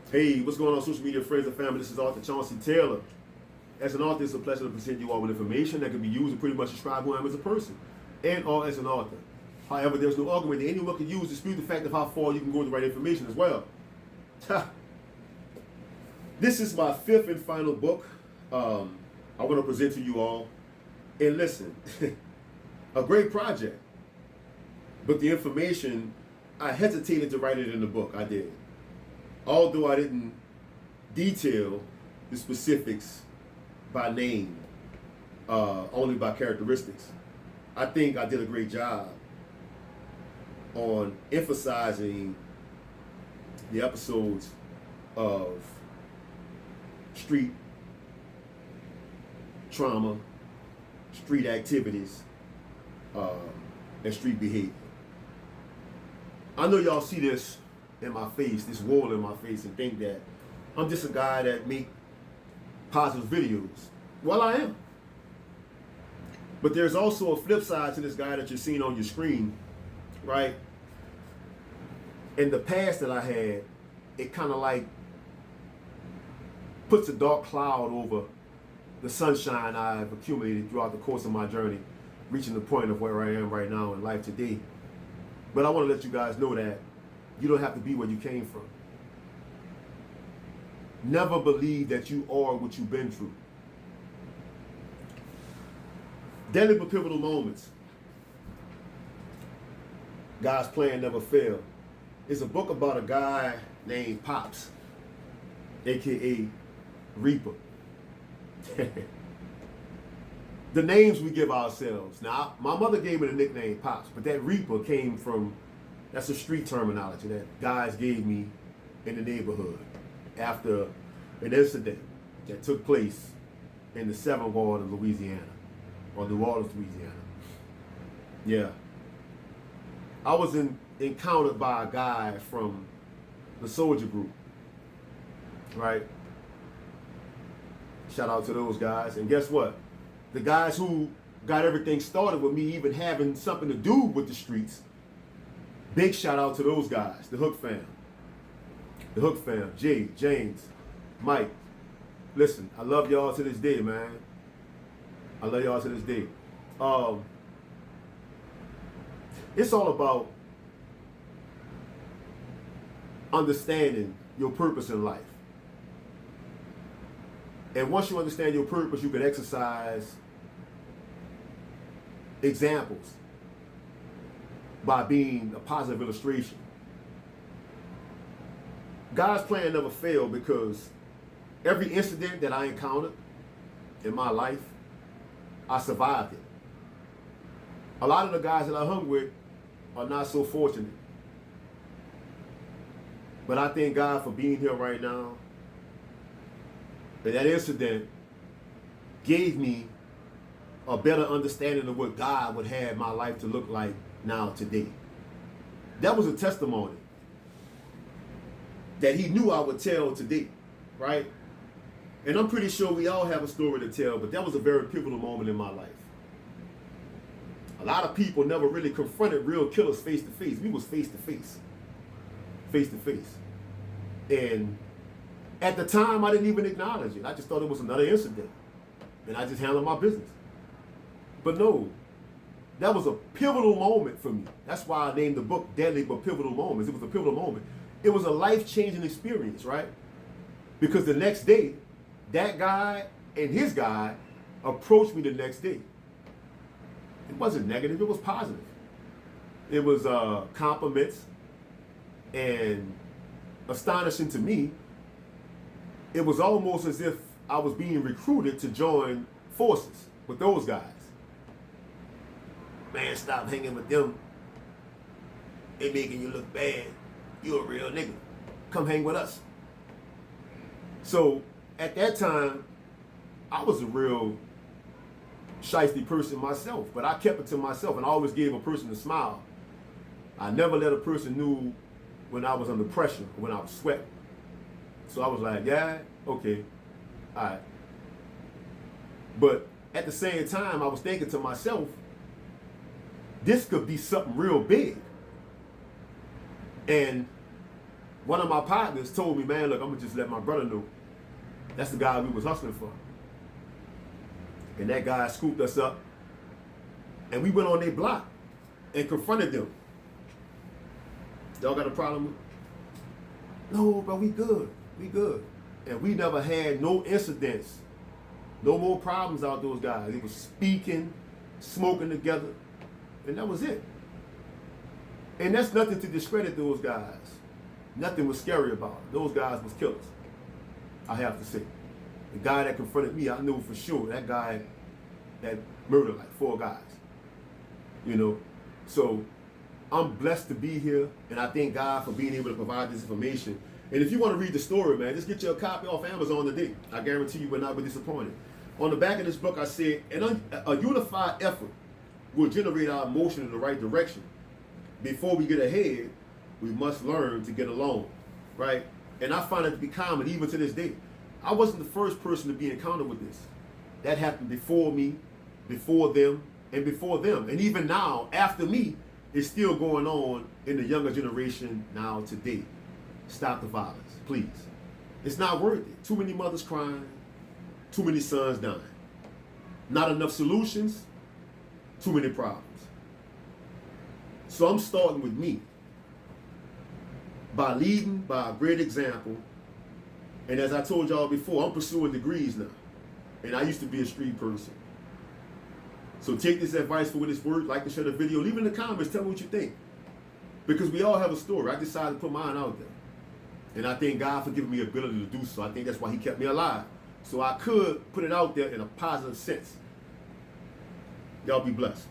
Hey, what's going on, social media friends and family? This is Author Chauncey Taylor. As an author, it's a pleasure to present you all with information that can be used to pretty much describe who I am as a person and or as an author. However, there's no argument that anyone can use to dispute the fact of how far you can go with the right information as well. This is my fifth and final book I want to present to you all. And listen, a great project, but the information, I hesitated to write it in the book. I did. Although I didn't detail the specifics by name, only by characteristics, I think I did a great job on emphasizing the episodes of street trauma, street activities, and street behavior. I know y'all see this in my face, this wall in my face, and think that I'm just a guy that make positive videos. Well, I am. But there's also a flip side to this guy that you're seeing on your screen, right? In the past that I had, it kind of like puts a dark cloud over the sunshine I've accumulated throughout the course of my journey, reaching the point of where I am right now in life today. But I want to let you guys know that you don't have to be where you came from. Never believe that you are what you've been through. Deadly but pivotal moments. God's plan never failed. It's a book about a guy named Pops, aka Reaper. The names we give ourselves. Now, my mother gave me the nickname Pops, but that Reaper came from, that's a street terminology that guys gave me in the neighborhood after an incident that took place in the 7th Ward of Louisiana, or New Orleans, Louisiana. Yeah. I was encountered by a guy from the Soldier Group, right? Shout out to those guys. And guess what? The guys who got everything started with me even having something to do with the streets, big shout out to those guys, the Hook fam. The Hook fam, Jay, James, Mike. Listen, I love y'all to this day, man. I love y'all to this day. It's all about understanding your purpose in life. And once you understand your purpose, you can exercise examples by being a positive illustration. God's plan never failed because every incident that I encountered in my life, I survived it. A lot of the guys that I hung with are not so fortunate. But I thank God for being here right now. And that incident gave me a better understanding of what God would have my life to look like now today. That was a testimony that he knew I would tell today, right? And I'm pretty sure we all have a story to tell, but that was a very pivotal moment in my life. A lot of people never really confronted real killers face to face. We was face to face. Face to face. And at the time, I didn't even acknowledge it. I just thought it was another incident. And I just handled my business. But no, that was a pivotal moment for me. That's why I named the book Deadly but Pivotal Moments. It was a pivotal moment. It was a life-changing experience, right? Because the next day, that guy and his guy approached me the next day. It wasn't negative, it was positive. It was compliments, and astonishing to me, it was almost as if I was being recruited to join forces with those guys. Man, stop hanging with them. They making you look bad. You a real nigga. Come hang with us. So at that time, I was a real shiesty person myself, but I kept it to myself, and I always gave a person a smile. I never let a person know when I was under pressure, when I was sweating. So I was like, yeah, okay, all right. But at the same time, I was thinking to myself, this could be something real big. And one of my partners told me, man, look, I'm gonna just let my brother know. That's the guy we was hustling for. And that guy scooped us up, and we went on their block and confronted them. Y'all got a problem with? No, bro, we good. We good. And we never had no incidents, no more problems out those guys. They was speaking, smoking together, and that was it. And that's nothing to discredit those guys. Nothing was scary about it. Those guys was killers, I have to say. The guy that confronted me, I knew for sure that guy that murdered like 4 guys. You know, so I'm blessed to be here, and I thank God for being able to provide this information. And if you want to read the story, man, just get you a copy off Amazon today. I guarantee you will not be disappointed. On the back of this book, I said, a unified effort will generate our motion in the right direction. Before we get ahead, we must learn to get along, right? And I find it to be common even to this day. I wasn't the first person to be encountered with this. That happened before me, before them, and before them. And even now, after me, it's still going on in the younger generation now today. Stop the violence, please. It's not worth it. Too many mothers crying, too many sons dying. Not enough solutions, too many problems. So I'm starting with me. By leading by a great example. And as I told y'all before, I'm pursuing degrees now. And I used to be a street person. So take this advice for what it's worth. Like and share the video. Leave in the comments. Tell me what you think. Because we all have a story. I decided to put mine out there. And I thank God for giving me the ability to do so. I think that's why he kept me alive. So I could put it out there in a positive sense. Y'all be blessed.